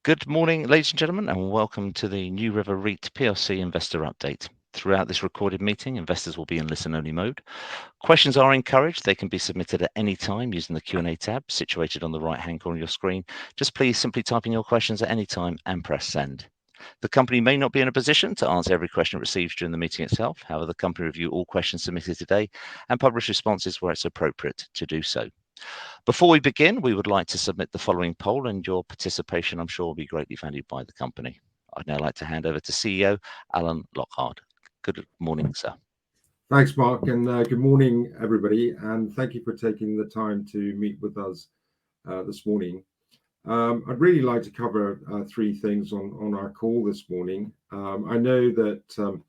Good morning, ladies and gentlemen, and welcome to the NEWRIVER REIT PLC Investor Update. Throughout this recorded meeting, investors will be in listen-only mode. Questions are encouraged. They can be submitted at any time using the Q&A tab situated on the right-hand corner of your screen. Just please simply type in your questions at any time and press send. The company may not be in a position to answer every question it receives during the meeting itself. However, the company review all questions submitted today and publish responses where it's appropriate to do so. Before we begin, we would like to submit the following poll, and your participation, I'm sure, will be greatly valued by the company. I'd now like to hand over to CEO Alan Lockhart. Good morning, sir. Thanks, Mark, and good morning, everybody, and thank you for taking the time to meet with us this morning. I'd really like to cover three things on our call this morning. I know that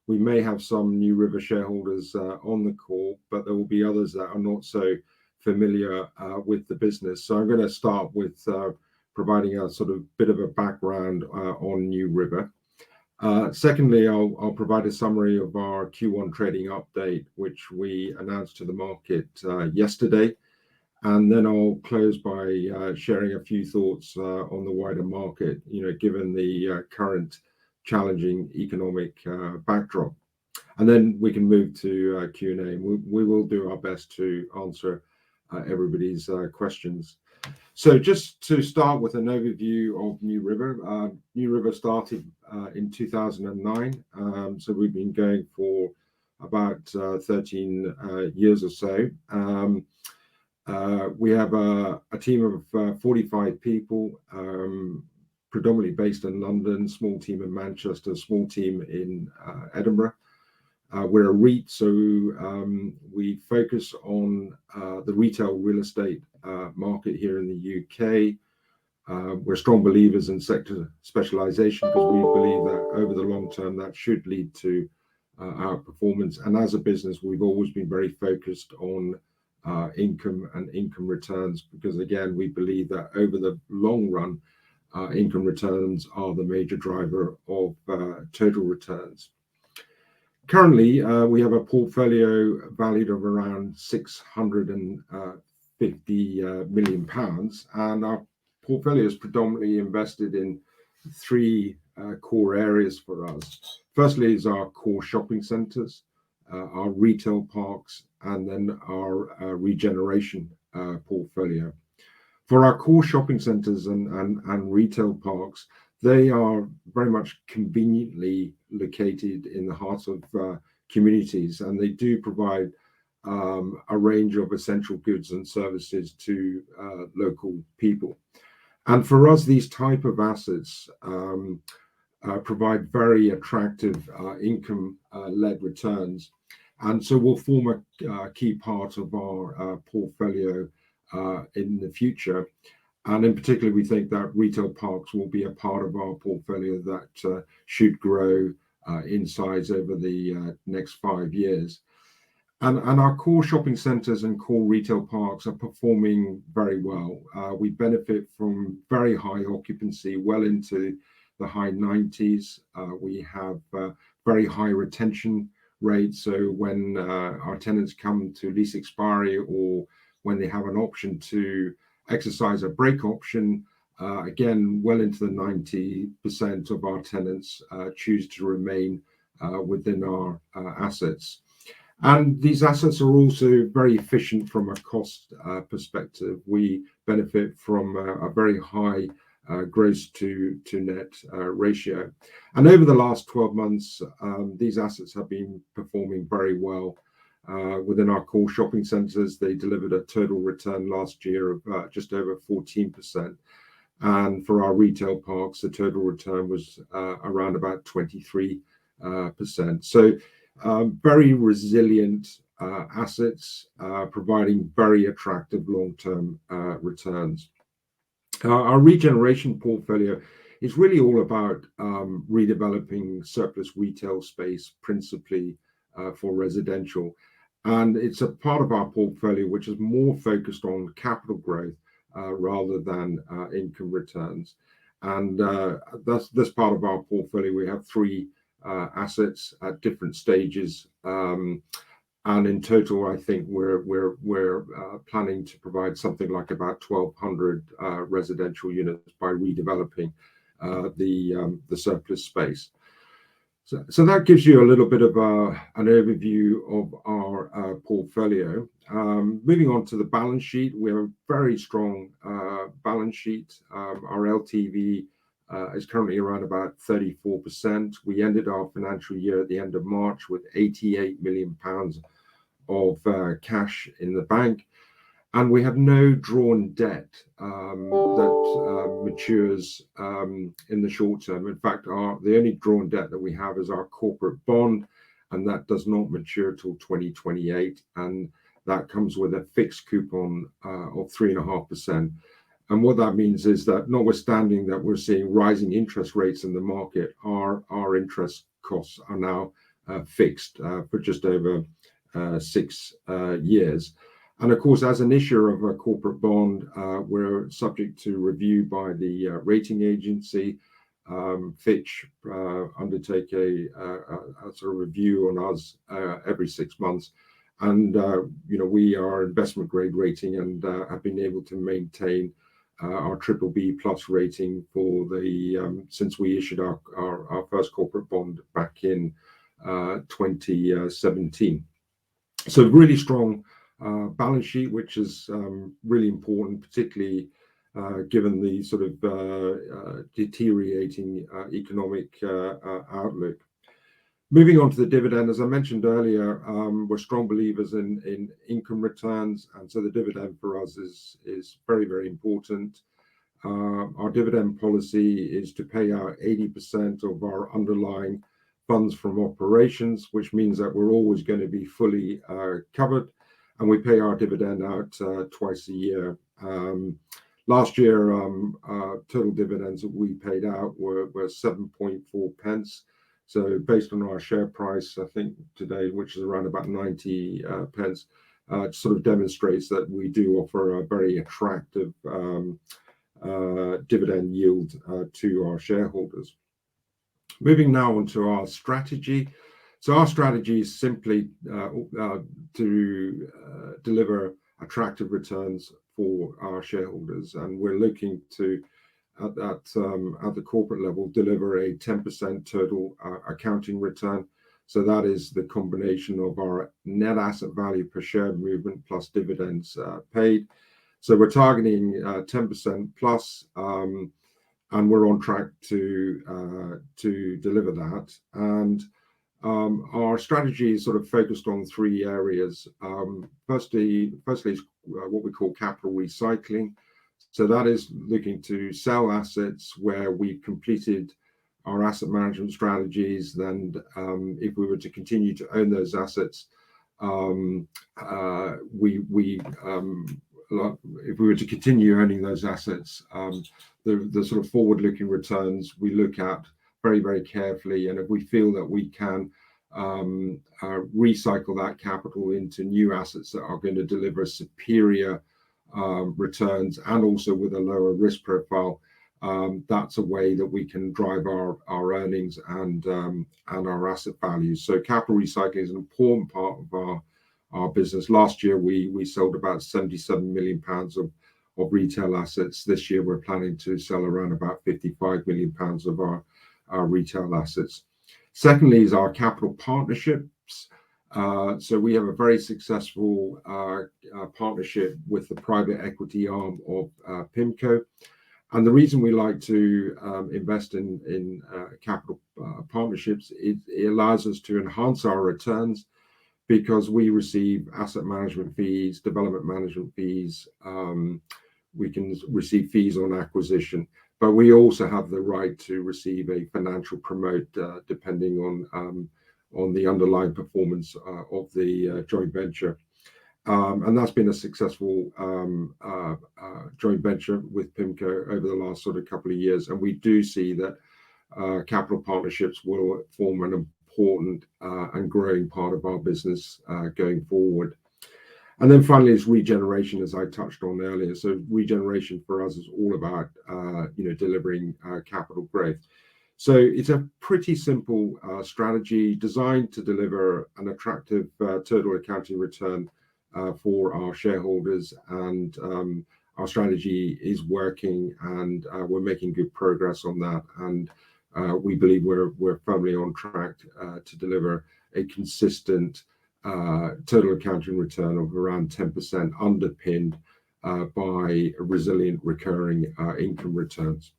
we may have some NEWRIVER shareholders on the call, but there will be others that are not so familiar with the business. So I'm going to start with providing a sort of bit of a background on NEWRIVER. Secondly, I'll provide a summary of our Q1 trading update, which we announced to the market yesterday. And then I'll close by sharing a few thoughts on the wider market, given the current challenging economic backdrop. And then we can move to Q&A. We will do our best to answer everybody's questions. So just to start with an overview of NEWRIVER. NEWRIVER started in 2009, so we've been going for about 13 years or so. We have a team of 45 people, predominantly based in London, small team in Manchester, small team in Edinburgh. We're a REIT, so we focus on the retail real estate market here in the UK. We're strong believers in sector specialisation because we believe that over the long term that should lead to our performance. And as a business, we've always been very focused on income and income returns because, again, we believe that over the long run, income returns are the major driver of total returns. Currently, we have a portfolio valued of around £650 million, and our portfolio is predominantly invested in three core areas for us. Firstly is our core shopping centres, our retail parks, and then our regeneration portfolio. For our core shopping centres and retail parks, they are very much conveniently located in the heart of communities, and they do provide a range of essential goods and services to local people. And for us, these type of assets provide very attractive income-led returns, and so will form a key part of our portfolio in the future. And in particular, we think that retail parks will be a part of our portfolio that should grow in size over the next 5 years. And our core shopping centres and core retail parks are performing very well. We benefit from very high occupancy, well into the high 90s. We have very high retention rates. So when our tenants come to lease expiry or when they have an option to exercise a break option, again, well into the 90% of our tenants choose to remain within our assets. And these assets are also very efficient from a cost perspective. We benefit from a very high gross to net ratio. And over the last 12 months, these assets have been performing very well. Within our core shopping centres, they delivered a total return last year of just over 14%. And for our retail parks, the total return was around about 23%. So very resilient assets, providing very attractive long-term returns. Our regeneration portfolio is really all about redeveloping surplus retail space, principally for residential. And it's a part of our portfolio which is more focused on capital growth rather than income returns. And this part of our portfolio, we have three assets at different stages. And in total, I think we're planning to provide something like about 1,200 residential units by redeveloping the surplus space. So that gives you a little bit of an overview of our portfolio. Moving on to the balance sheet, we have a very strong balance sheet. Our LTV is currently around about 34%. We ended our financial year at the end of March with £88 million of cash in the bank. And we have no drawn debt that matures in the short term. In fact, the only drawn debt that we have is our corporate bond, and that does not mature till 2028. And that comes with a fixed coupon of 3.5%. And what that means is that, notwithstanding that we're seeing rising interest rates in the market, our interest costs are now fixed for just over 6 years. And of course, as an issuer of a corporate bond, we're subject to review by the rating agency. Fitch undertake a sort of review on us every 6 months. And, we are investment grade rating and have been able to maintain our BBB plus rating for since we issued our first corporate bond back in 2017. So really strong balance sheet, which is really important, particularly given the sort of deteriorating economic outlook. Moving on to the dividend, as I mentioned earlier, we're strong believers in income returns, and so the dividend for us is very, very important. Our dividend policy is to pay out 80% of our underlying funds from operations, which means that we're always going to be fully covered, and we pay our dividend out twice a year. Last year, total dividends that we paid out were 7.4 pence. So based on our share price, I think today, which is around about 90 pence, sort of demonstrates that we do offer a very attractive dividend yield to our shareholders. Moving now on to our strategy. So our strategy is simply to deliver attractive returns for our shareholders, and we're looking to, at the corporate level, deliver a 10% total accounting return. So that is the combination of our net asset value per share movement plus dividends paid. So we're targeting 10% plus, and we're on track to deliver that. And our strategy is sort of focused on 3 areas. Firstly is what we call capital recycling. So that is looking to sell assets where we've completed our asset management strategies. Then, if we were to continue to own those assets, if we were to continue owning those assets, the sort of forward-looking returns we look at very, very carefully, and if we feel that we can recycle that capital into new assets that are going to deliver superior returns and also with a lower risk profile, that's a way that we can drive our earnings and our asset values. So capital recycling is an important part of our business. Last year we sold about 77 million pounds of retail assets. This year we're planning to sell around about 55 million pounds of our retail assets. Secondly is our capital partnerships. So we have a very successful partnership with the private equity arm of PIMCO. And the reason we like to invest in capital partnerships, it allows us to enhance our returns because we receive asset management fees, development management fees. We can receive fees on acquisition, but we also have the right to receive a financial promote depending on the underlying performance of the joint venture. And that's been a successful joint venture with PIMCO over the last sort of couple of years. And we do see that capital partnerships will form an important and growing part of our business going forward. And then finally is regeneration, as I touched on earlier. So regeneration for us is all about delivering capital growth. So it's a pretty simple strategy designed to deliver an attractive total accounting return for our shareholders, and our strategy is working, and we're making good progress on that, and we believe we're firmly on track to deliver a consistent total accounting return of around 10%, underpinned by resilient recurring income returns.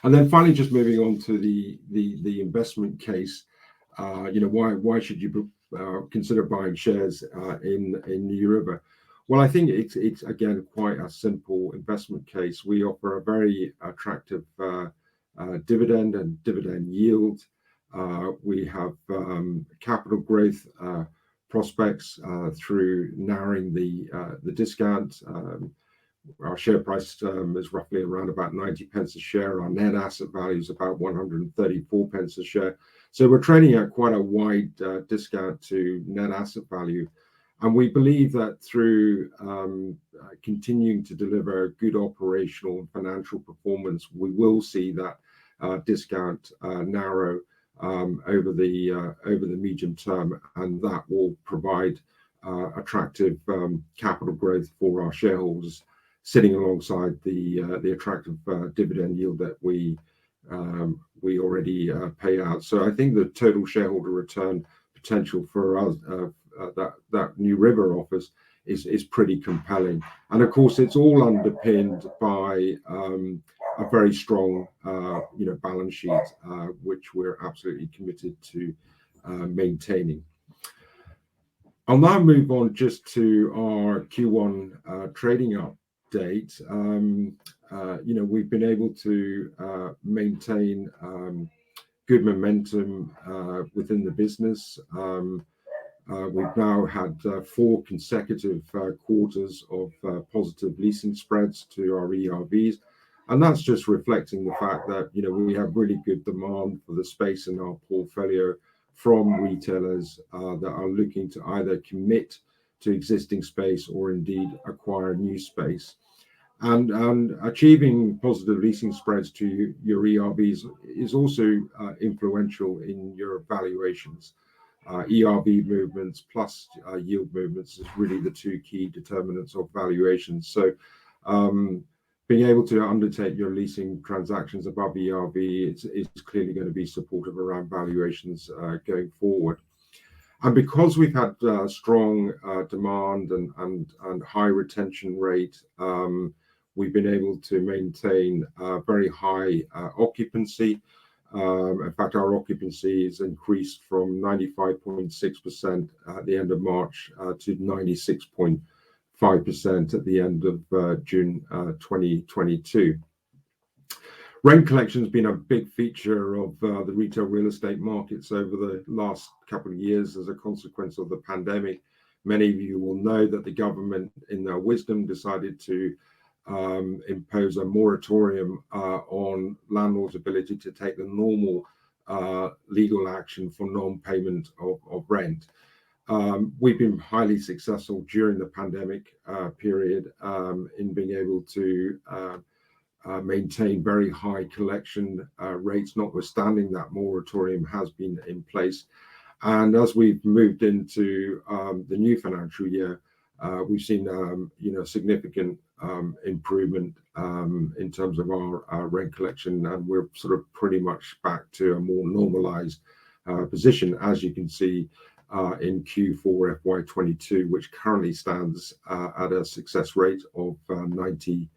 And then finally, just moving on to the investment case, why should you consider buying shares in NewRiver? Well, I think it's again quite a simple investment case. We offer a very attractive dividend and dividend yield. We have capital growth prospects through narrowing the discount. Our share price is roughly around about 90 pence a share. Our net asset value is about 134 pence a share. So we're trading at quite a wide discount to net asset value. And we believe that through continuing to deliver good operational and financial performance, we will see that discount narrow over the medium term, and that will provide attractive capital growth for our shareholders, sitting alongside the attractive dividend yield that we already pay out. So I think the total shareholder return potential for us that NewRiver offers is pretty compelling. And of course, it's all underpinned by a very strong balance sheet, which we're absolutely committed to maintaining. I'll now move on just to our Q1 trading update. We've been able to maintain good momentum within the business. We've now had 4 consecutive quarters of positive leasing spreads to our ERVs, and that's just reflecting the fact that we have really good demand for the space in our portfolio from retailers that are looking to either commit to existing space or indeed acquire new space. And achieving positive leasing spreads to your ERVs is also influential in your valuations. ERV movements plus yield movements is really the 2 key determinants of valuations. So being able to undertake your leasing transactions above ERV is clearly going to be supportive around valuations going forward. And because we've had strong demand and high retention rate, we've been able to maintain very high occupancy. In fact, our occupancy has increased from 95.6% at the end of March to 96.5% at the end of June 2022. Rent collection has been a big feature of the retail real estate markets over the last couple of years as a consequence of the pandemic. Many of you will know that the government, in their wisdom, decided to impose a moratorium on landlords' ability to take the normal legal action for non-payment of rent. We've been highly successful during the pandemic period in being able to maintain very high collection rates, notwithstanding that moratorium has been in place. And as we've moved into the new financial year, we've seen significant improvement in terms of our rent collection, and we're sort of pretty much back to a more normalized position, as you can see in Q4 FY22, which currently stands at a success rate of 98%.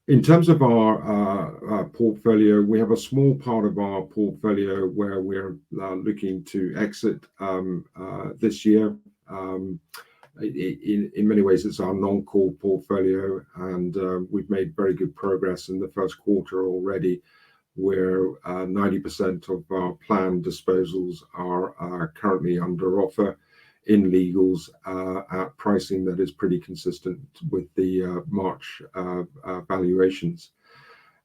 In terms of our portfolio, we have a small part of our portfolio where we're looking to exit this year. In many ways, it's our non-core portfolio, and we've made very good progress in the first quarter already, where 90% of our planned disposals are currently under offer in legals at pricing that is pretty consistent with the March valuations.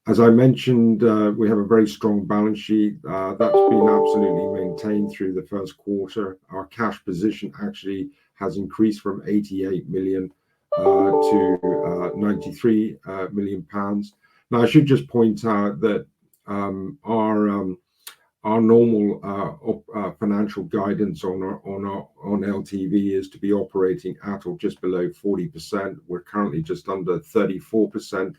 As I mentioned, we have a very strong balance sheet that's been absolutely maintained through the first quarter. Our cash position actually has increased from 88 million to 93 million pounds. Now, I should just point out that our normal financial guidance on LTV is to be operating at or just below 40%. We're currently just under 34%.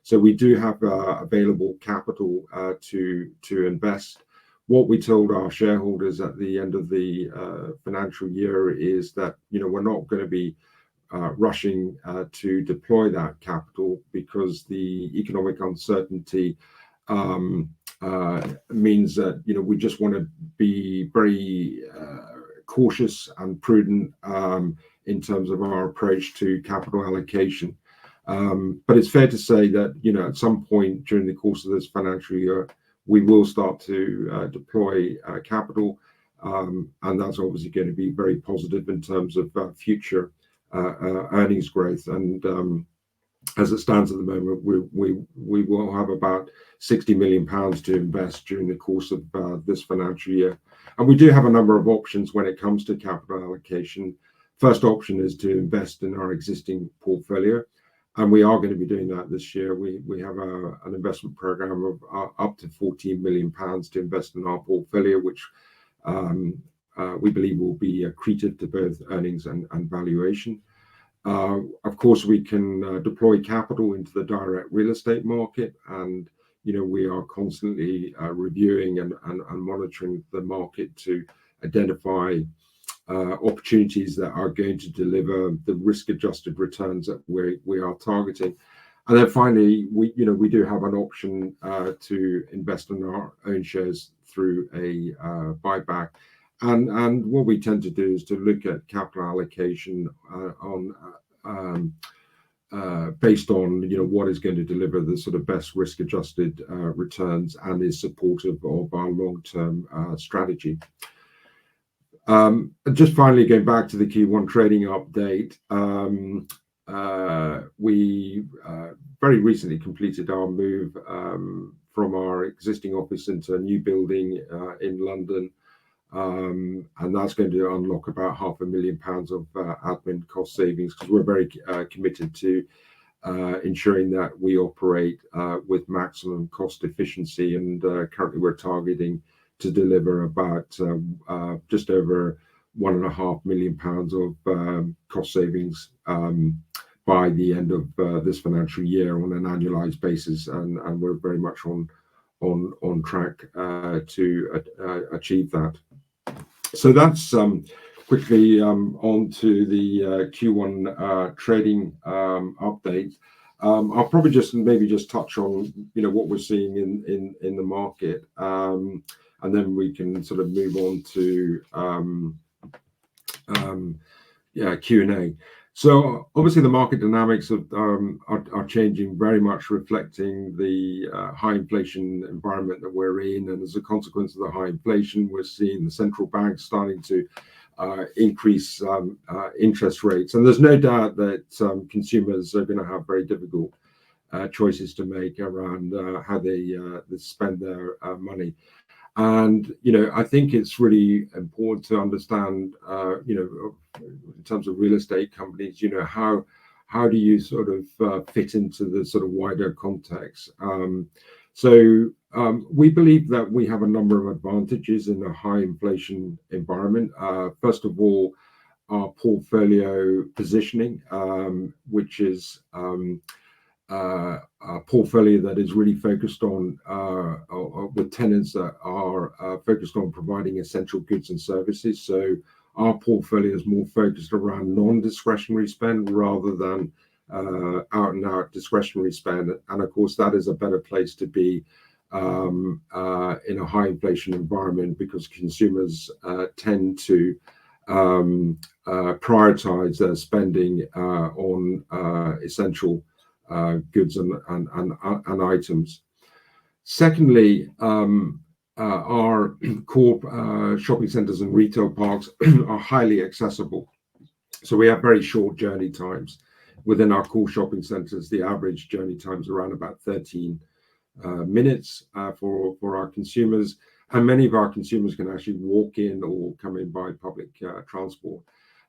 So we do have available capital to invest. What we told our shareholders at the end of the financial year is that we're not going to be rushing to deploy that capital, because the economic uncertainty means that we just want to be very cautious and prudent in terms of our approach to capital allocation. But it's fair to say that at some point during the course of this financial year, we will start to deploy capital, and that's obviously going to be very positive in terms of future earnings growth. And as it stands at the moment, we will have about £60 million to invest during the course of this financial year. And we do have a number of options when it comes to capital allocation. First option is to invest in our existing portfolio, and we are going to be doing that this year. We have an investment program of up to £14 million to invest in our portfolio, which we believe will be accretive to both earnings and valuation. Of course, we can deploy capital into the direct real estate market, and we are constantly reviewing and monitoring the market to identify opportunities that are going to deliver the risk-adjusted returns that we are targeting. And then finally, we do have an option to invest in our own shares through a buyback. And what we tend to do is to look at capital allocation based on what is going to deliver the sort of best risk-adjusted returns and is supportive of our long-term strategy. Just finally, going back to the Q1 trading update, we very recently completed our move from our existing office into a new building in London. And that's going to unlock about £500,000 of admin cost savings, because we're very committed to ensuring that we operate with maximum cost efficiency. And currently we're targeting to deliver about just over £1.5 million of cost savings by the end of this financial year on an annualized basis, and we're very much on track to achieve that. So that's quickly on to the Q1 trading update. I'll probably just touch on what we're seeing in the market, and then we can sort of move on to Q&A. So obviously the market dynamics are changing, very much reflecting the high inflation environment that we're in. And as a consequence of the high inflation, we're seeing the central banks starting to increase interest rates. And there's no doubt that consumers are going to have very difficult choices to make around how they spend their money. And I think it's really important to understand, in terms of real estate companies, how do you sort of fit into the sort of wider context? So we believe that we have a number of advantages in a high inflation environment. First of all, our portfolio positioning, which is a portfolio that is really focused on with tenants that are focused on providing essential goods and services. So our portfolio is more focused around non-discretionary spend rather than out and out discretionary spend. And of course, that is a better place to be in a high inflation environment, because consumers tend to prioritize their spending on essential goods and items. Secondly, our core shopping centres and retail parks are highly accessible. So we have very short journey times within our core shopping centres. The average journey time is around about 13 minutes for our consumers, and many of our consumers can actually walk in or come in by public transport.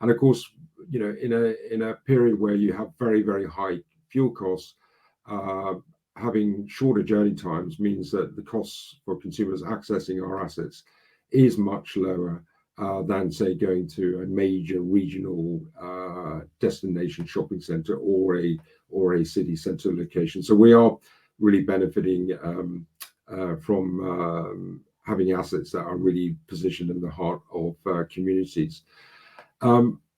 And of course, in a period where you have very, very high fuel costs, having shorter journey times means that the costs for consumers accessing our assets is much lower than, say, going to a major regional destination shopping centre or a city centre location. So we are really benefiting from having assets that are really positioned in the heart of communities.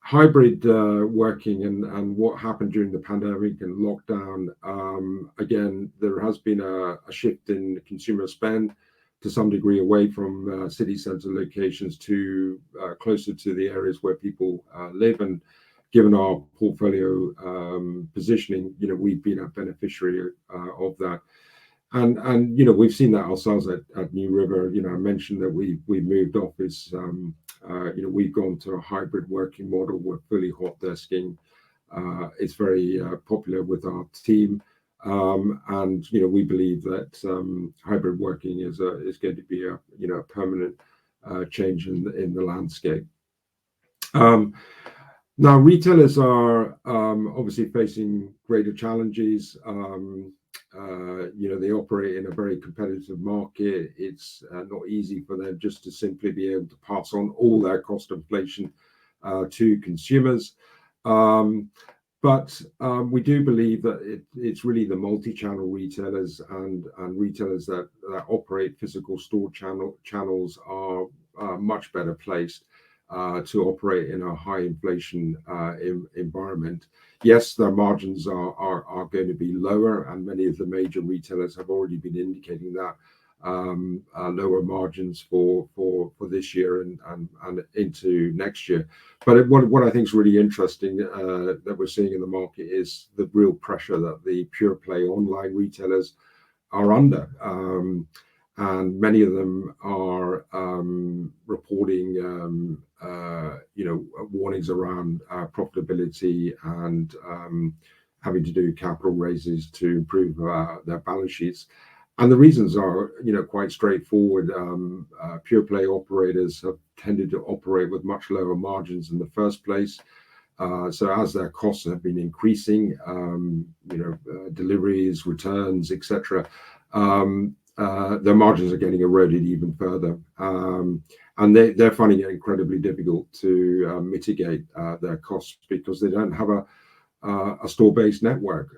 Hybrid working and what happened during the pandemic and lockdown, again, there has been a shift in consumer spend to some degree away from city centre locations to closer to the areas where people live. And given our portfolio positioning, we've been a beneficiary of that. And we've seen that ourselves at NewRiver. I mentioned that we've moved office. We've gone to a hybrid working model with fully hot desking. It's very popular with our team, and we believe that hybrid working is going to be a permanent change in the landscape. Now, retailers are obviously facing greater challenges. They operate in a very competitive market. It's not easy for them just to simply be able to pass on all their cost inflation to consumers. But we do believe that it's really the multi-channel retailers and retailers that operate physical store channels are much better placed to operate in a high inflation environment. Yes, their margins are going to be lower, and many of the major retailers have already been indicating that lower margins for this year and into next year. But what I think is really interesting that we're seeing in the market is the real pressure that the pure play online retailers are under. And many of them are reporting warnings around profitability and having to do capital raises to improve their balance sheets. And the reasons are quite straightforward. Pure play operators have tended to operate with much lower margins in the first place. So as their costs have been increasing, deliveries, returns, etc., their margins are getting eroded even further. And they're finding it incredibly difficult to mitigate their costs because they don't have a store-based network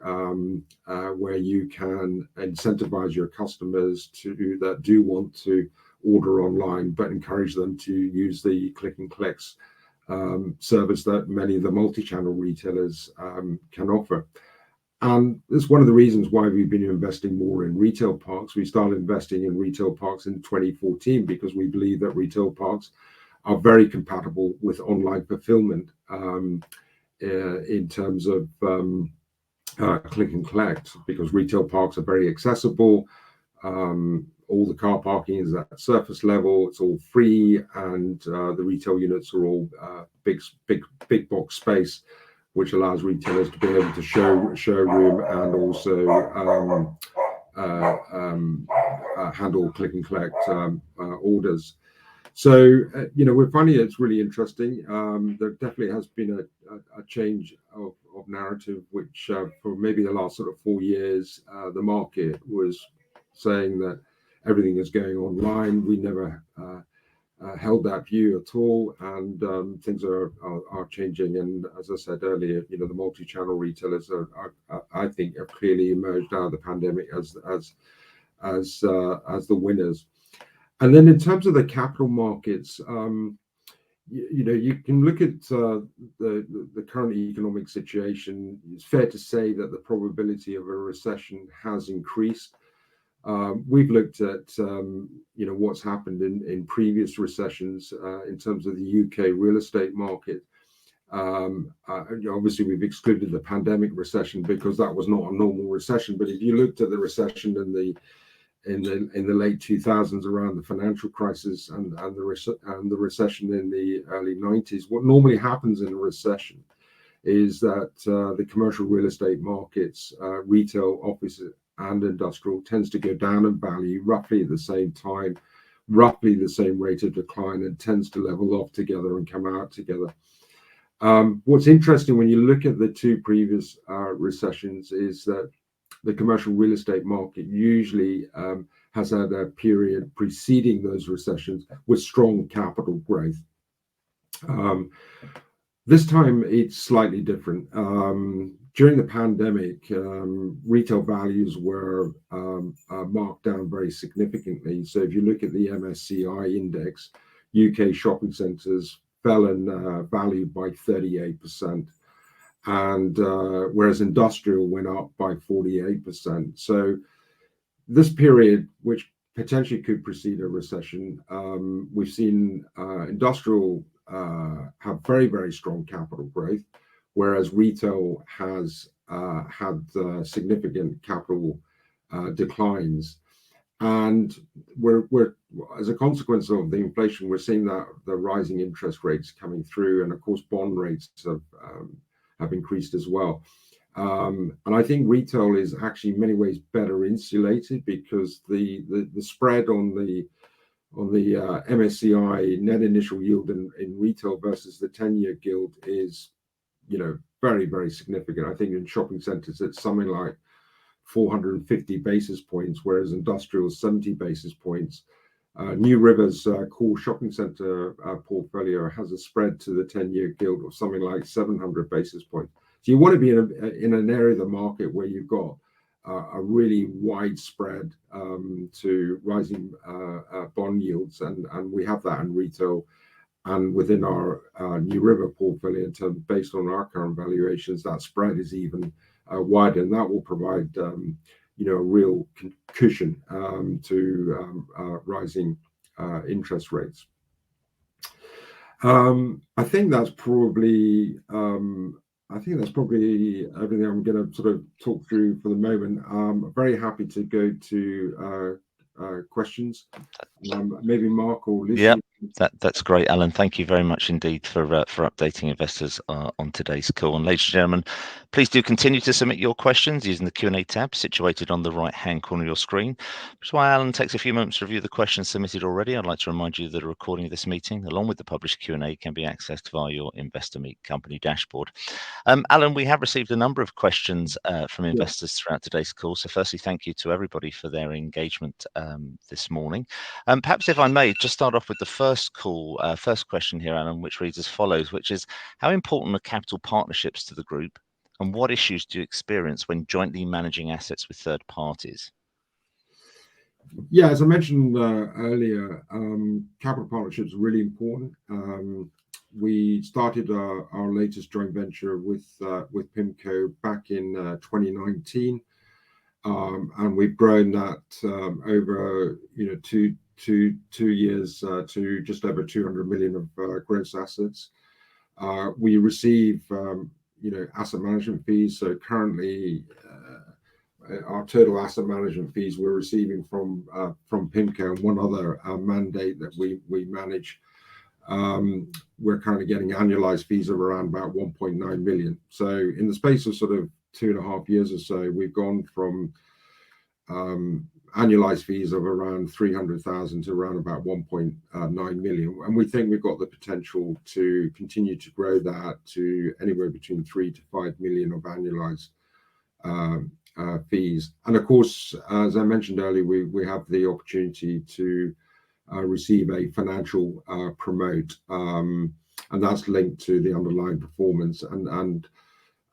where you can incentivize your customers that do want to order online, but encourage them to use the click and collects service that many of the multi-channel retailers can offer. And it's one of the reasons why we've been investing more in retail parks. We started investing in retail parks in 2014 because we believe that retail parks are very compatible with online fulfillment in terms of click and collect, because retail parks are very accessible. All the car parking is at surface level. It's all free, and the retail units are all big box space, which allows retailers to be able to showroom and also handle click and collect orders. So, we're finding it's really interesting. There definitely has been a change of narrative, which for maybe the last sort of 4 years, the market was saying that everything is going online. We never held that view at all, and things are changing. And as I said earlier, the multi-channel retailers I think have clearly emerged out of the pandemic as the winners. And then in terms of the capital markets, you can look at the current economic situation. It's fair to say that the probability of a recession has increased. We've looked at what's happened in previous recessions in terms of the UK real estate market. Obviously, we've excluded the pandemic recession because that was not a normal recession. But if you looked at the recession in the late 2000s around the financial crisis and the recession in the early 90s, what normally happens in a recession is that the commercial real estate markets, retail, offices, and industrial tends to go down in value roughly at the same time, roughly the same rate of decline, and tends to level off together and come out together. What's interesting when you look at the two previous recessions is that the commercial real estate market usually has had a period preceding those recessions with strong capital growth. This time it's slightly different. During the pandemic, retail values were marked down very significantly. So if you look at the MSCI index, UK shopping centres fell in value by 38%, and whereas industrial went up by 48%. So this period, which potentially could precede a recession, we've seen industrial have very, very strong capital growth, whereas retail has had significant capital declines. And we're as a consequence of the inflation, we're seeing that the rising interest rates coming through, and of course bond rates have increased as well. And I think retail is actually in many ways better insulated, because the spread on the MSCI net initial yield in retail versus the 10-year gilt is, very, very significant. I think in shopping centres it's something like 450 basis points, whereas industrial is 70 basis points. NewRiver's core shopping centre portfolio has a spread to the 10-year gilt of something like 700 basis points. So you want to be in an area of the market where you've got a really wide spread to rising bond yields, and we have that in retail and within our NewRiver portfolio. Based on our current valuations, that spread is even wider, and that will provide a real cushion to rising interest rates. I think that's probably everything I'm going to sort of talk through for the moment. I'm very happy to go to questions. Maybe Mark or Lucy. Yeah, that's great, Alan. Thank you very much indeed for updating investors on today's call. And ladies and gentlemen, please do continue to submit your questions using the Q&A tab situated on the right-hand corner of your screen. Which is why Alan takes a few moments to review the questions submitted already. I'd like to remind you that a recording of this meeting, along with the published Q&A, can be accessed via your Investor Meet company dashboard. Alan, we have received a number of questions from investors throughout today's call. So firstly, thank you to everybody for their engagement this morning. Perhaps if I may just start off with the first question here, Alan, which reads as follows, which is: how important are capital partnerships to the group, and what issues do you experience when jointly managing assets with third parties? Yeah, as I mentioned earlier, capital partnerships are really important. We started our latest joint venture with PIMCO back in 2019, and we've grown that over two years to just over 200 million of gross assets. We receive asset management fees. So currently our total asset management fees we're receiving from PIMCO and one other mandate that we manage, we're currently getting annualized fees of around about 1.9 million. So in the space of sort of 2.5 years or so, we've gone from annualized fees of around 300,000 to around about 1.9 million, and we think we've got the potential to continue to grow that to anywhere between 3 to 5 million of annualized fees. And of course, as I mentioned earlier, we have the opportunity to receive a financial promote, and that's linked to the underlying performance. And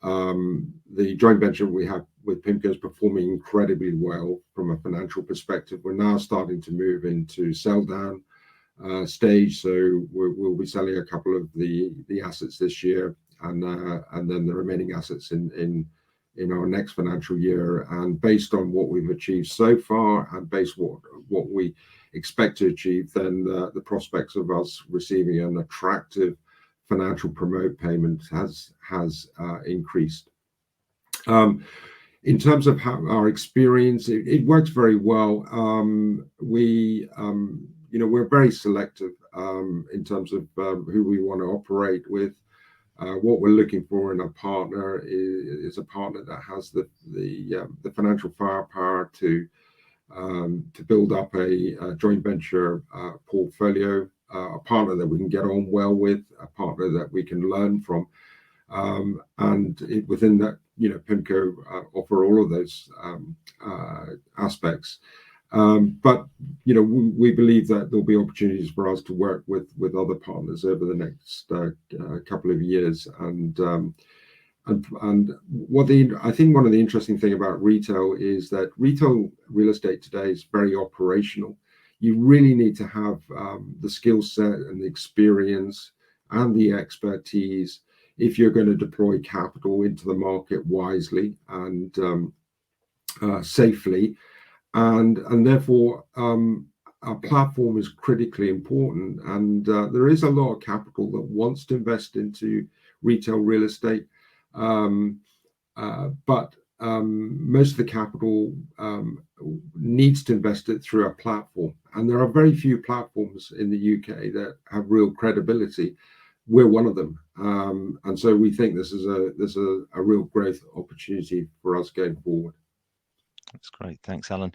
the joint venture we have with PIMCO is performing incredibly well from a financial perspective. We're now starting to move into sell down stage, so we'll be selling a couple of the assets this year, and then the remaining assets in our next financial year. And based on what we've achieved so far, and based on what we expect to achieve, then the prospects of us receiving an attractive financial promote payment has increased. In terms of how our experience, it works very well. We're very selective in terms of who we want to operate with. What we're looking for in a partner is a partner that has the financial firepower to build up a joint venture portfolio, a partner that we can get on well with, a partner that we can learn from. and within that, PIMCO offer all of those aspects. But we believe that there'll be opportunities for us to work with other partners over the next couple of years. And I think one of the interesting thing about retail is that retail real estate today is very operational. You really need to have the skill set and the experience and the expertise if you're going to deploy capital into the market wisely and safely. And therefore, our platform is critically important. And there is a lot of capital that wants to invest into retail real estate. But most of the capital needs to invest it through a platform. And there are very few platforms in the UK that have real credibility. We're one of them. And so we think this is a real growth opportunity for us going forward. That's great. Thanks, Alan.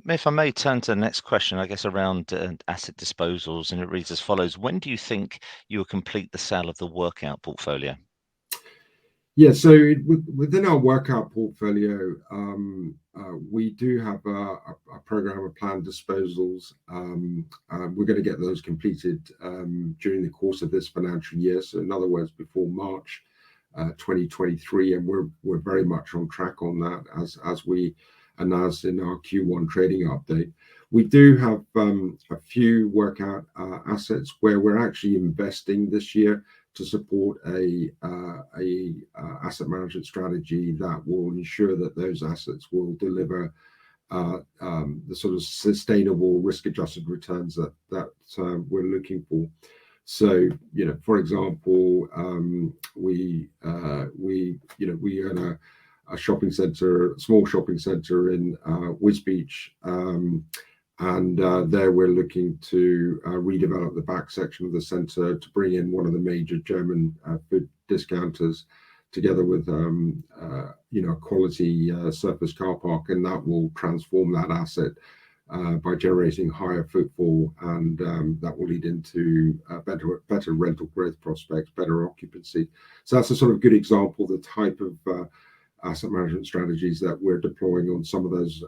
If I may turn to the next question, I guess around asset disposals, and it reads as follows. When do you think you will complete the sale of the workout portfolio? Yeah, so within our workout portfolio, we do have a program of planned disposals. We're going to get those completed during the course of this financial year. So in other words, before March 2023, and we're very much on track on that as we announced in our Q1 trading update. We do have a few workout assets where we're actually investing this year to support a asset management strategy that will ensure that those assets will deliver the sort of sustainable risk-adjusted returns that we're looking for. So, for example, we own a shopping centre, a small shopping centre in Wisbech, and there we're looking to redevelop the back section of the centre to bring in one of the major German food discounters, together with a quality surface car park, and that will transform that asset by generating higher footfall, and that will lead into better rental growth prospects, better occupancy. So that's a sort of good example of the type of asset management strategies that we're deploying on some of those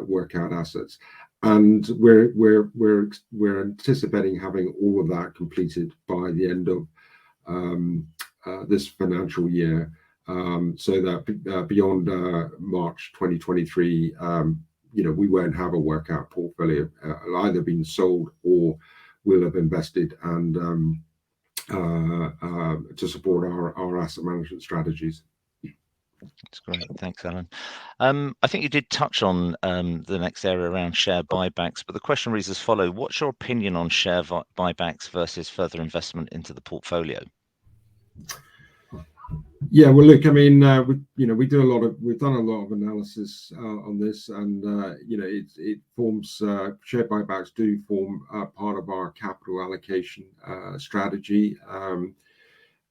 workout assets. And we're anticipating having all of that completed by the end of this financial year, so that beyond March 2023, we won't have a workout portfolio. It'll either been sold or we'll have invested and to support our asset management strategies. That's great. Thanks, Alan. I think you did touch on the next area around share buybacks, but the question reads as follows. What's your opinion on share buybacks versus further investment into the portfolio? Yeah, well, look, I mean, we've done a lot of analysis on this, and it forms share buybacks do form part of our capital allocation strategy,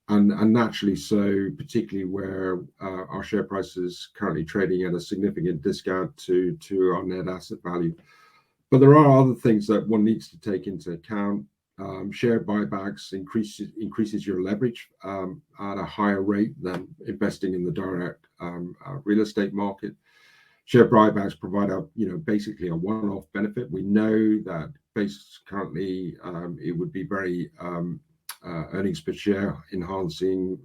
and naturally so, particularly where our share price is currently trading at a significant discount to our net asset value. But there are other things that one needs to take into account. Share buybacks increases your leverage at a higher rate than investing in the direct real estate market. Share buybacks provide basically a one-off benefit. We know that based currently, it would be very earnings per share enhancing,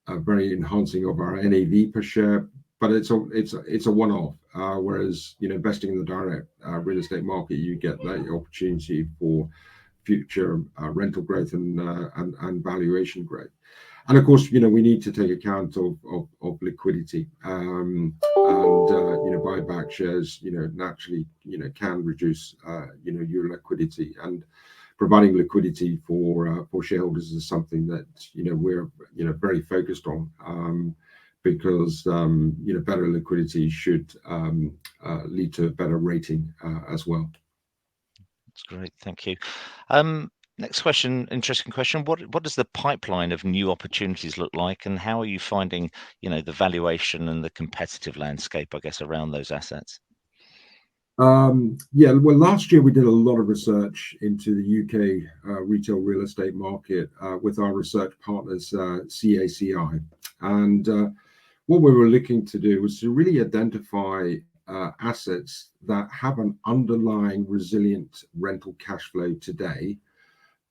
very enhancing of our NAV per share, but it's a one-off. Whereas investing in the direct real estate market, you get that opportunity for future rental growth and valuation growth. And of course, we need to take account of liquidity, and buyback shares, naturally, can reduce your liquidity, and providing liquidity for shareholders is something that we're very focused on, because better liquidity should lead to a better rating as well. That's great. Thank you. Next question, interesting question. What does the pipeline of new opportunities look like, and how are you finding, the valuation and the competitive landscape, I guess, around those assets? Yeah, well, last year we did a lot of research into the UK retail real estate market with our research partners, CACI. And what we were looking to do was to really identify assets that have an underlying resilient rental cash flow today,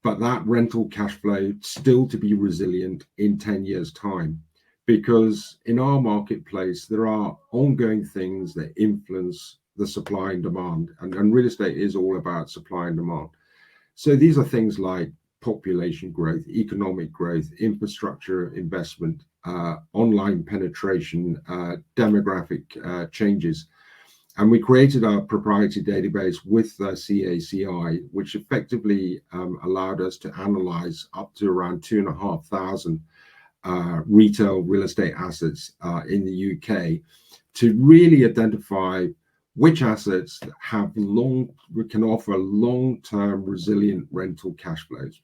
but that rental cash flow still to be resilient in 10 years' time. Because in our marketplace, there are ongoing things that influence the supply and demand, and real estate is all about supply and demand. So these are things like population growth, economic growth, infrastructure investment, online penetration, demographic changes. And we created our proprietary database with CACI, which effectively allowed us to analyze up to around 2,500 retail real estate assets in the UK to really identify which assets can offer long-term resilient rental cash flows.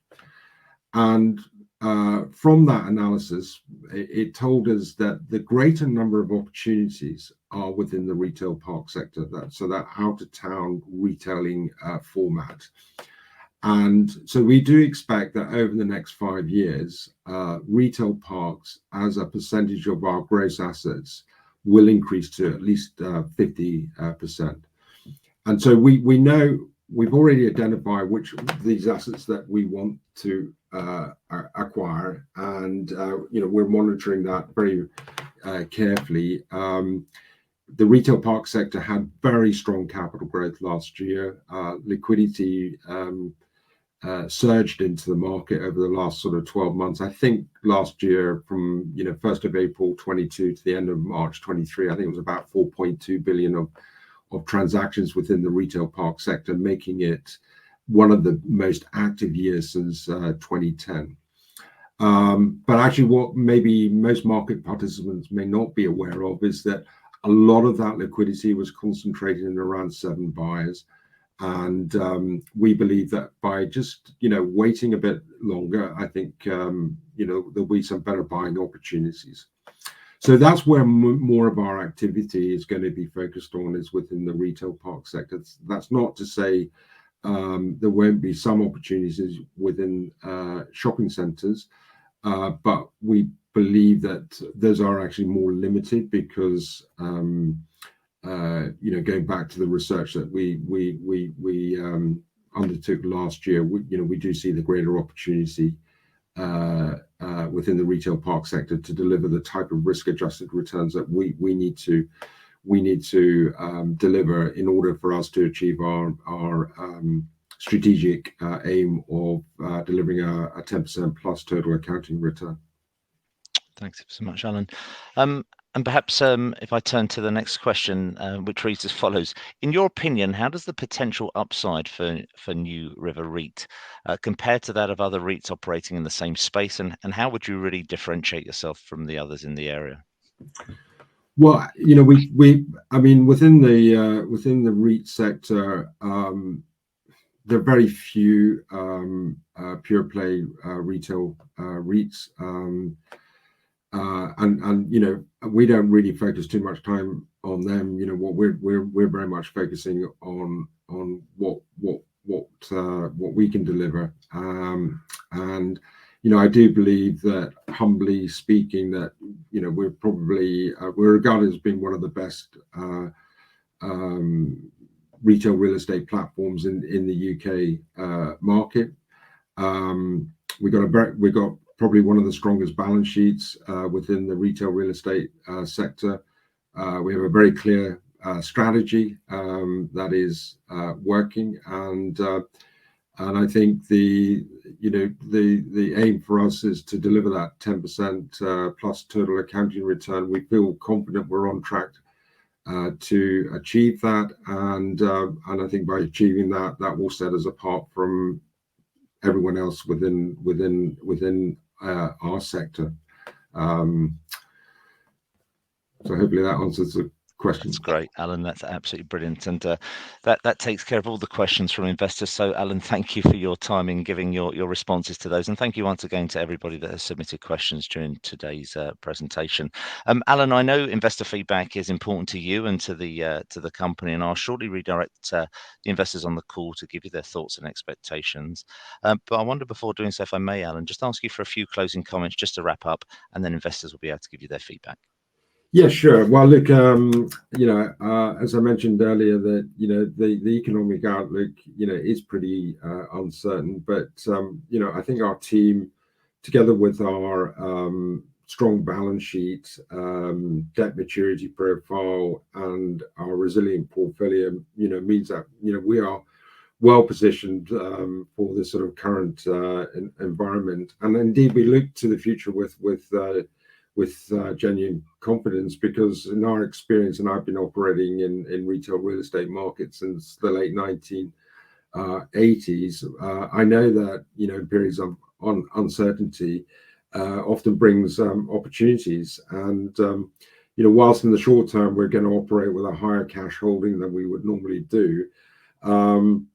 And from that analysis, it told us that the greater number of opportunities are within the retail park sector, that out-of-town retailing format. And so we do expect that over the next 5 years, retail parks as a percentage of our gross assets will increase to at least 50%. And so we know we've already identified which of these assets that we want to acquire, and we're monitoring that very carefully. The retail park sector had very strong capital growth last year. Liquidity surged into the market over the last sort of 12 months. I think last year from 1st of April 22 to the end of March 23, I think it was about 4.2 billion of transactions within the retail park sector, making it one of the most active years since 2010. But actually what maybe most market participants may not be aware of is that a lot of that liquidity was concentrated in around 7 buyers. And we believe that by just waiting a bit longer, I think there'll be some better buying opportunities. So that's where more of our activity is going to be focused on, is within the retail park sector. That's not to say there won't be some opportunities within shopping centres, but we believe that those are actually more limited because going back to the research that we undertook last year, we do see the greater opportunity within the retail park sector to deliver the type of risk-adjusted returns that we need to deliver in order for us to achieve our strategic aim of delivering a 10% plus total accounting return. Thanks so much, Alan. And perhaps if I turn to the next question, which reads as follows: in your opinion, how does the potential upside for NewRiver REIT compare to that of other REITs operating in the same space, and how would you really differentiate yourself from the others in the area? Well, I mean, within the REIT sector, there are very few pure play retail REITs. And we don't really focus too much time on them. What we're very much focusing on what we can deliver. And I do believe that, humbly speaking, that we're regarded as being one of the best retail real estate platforms in the UK market. We got probably one of the strongest balance sheets within the retail real estate sector. We have a very clear strategy that is working, and I think the aim for us is to deliver that 10% plus total accounting return. We feel confident we're on track to achieve that, and I think by achieving that will set us apart from everyone else within our sector. So hopefully that answers the questions. That's great, Alan. That's absolutely brilliant, and that takes care of all the questions from investors. So, Alan, thank you for your time in giving your responses to those, and thank you once again to everybody that has submitted questions during today's presentation. Alan, I know investor feedback is important to you and to the company, and I'll shortly redirect the investors on the call to give you their thoughts and expectations. But I wonder, before doing so, if I may, Alan, just ask you for a few closing comments just to wrap up, and then investors will be able to give you their feedback. Yeah, sure. Well, look, as I mentioned earlier, that the economic outlook, is pretty uncertain. But I think our team, together with our strong balance sheet, debt maturity profile, and our resilient portfolio, means that we are well positioned for this sort of current environment. And indeed, we look to the future with genuine confidence, because in our experience, and I've been operating in retail real estate markets since the late 1980s, I know that periods of uncertainty often brings opportunities. And whilst in the short term we're going to operate with a higher cash holding than we would normally do, and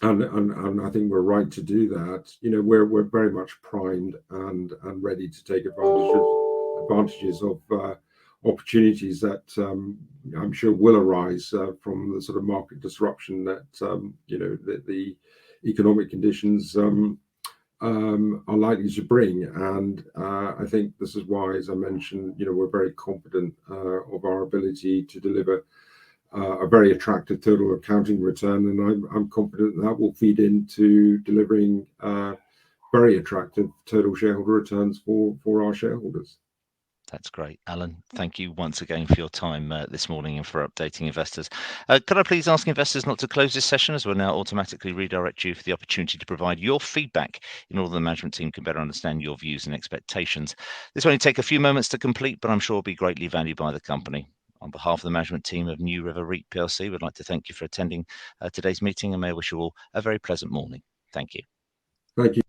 I think we're right to do that. We're very much primed and ready to take advantages of opportunities that I'm sure will arise from the sort of market disruption that the economic conditions are likely to bring. And I think this is why, as I mentioned, we're very confident of our ability to deliver a very attractive total accounting return, and I'm confident that will feed into delivering very attractive total shareholder returns for our shareholders. That's great, Alan. Thank you once again for your time this morning and for updating investors. Could I please ask investors not to close this session, as we'll now automatically redirect you for the opportunity to provide your feedback in order the management team can better understand your views and expectations. This will only take a few moments to complete, but I'm sure will be greatly valued by the company. On behalf of the management team of NewRiver REIT PLC, we'd like to thank you for attending today's meeting, and may I wish you all a very pleasant morning. Thank you. Thank you.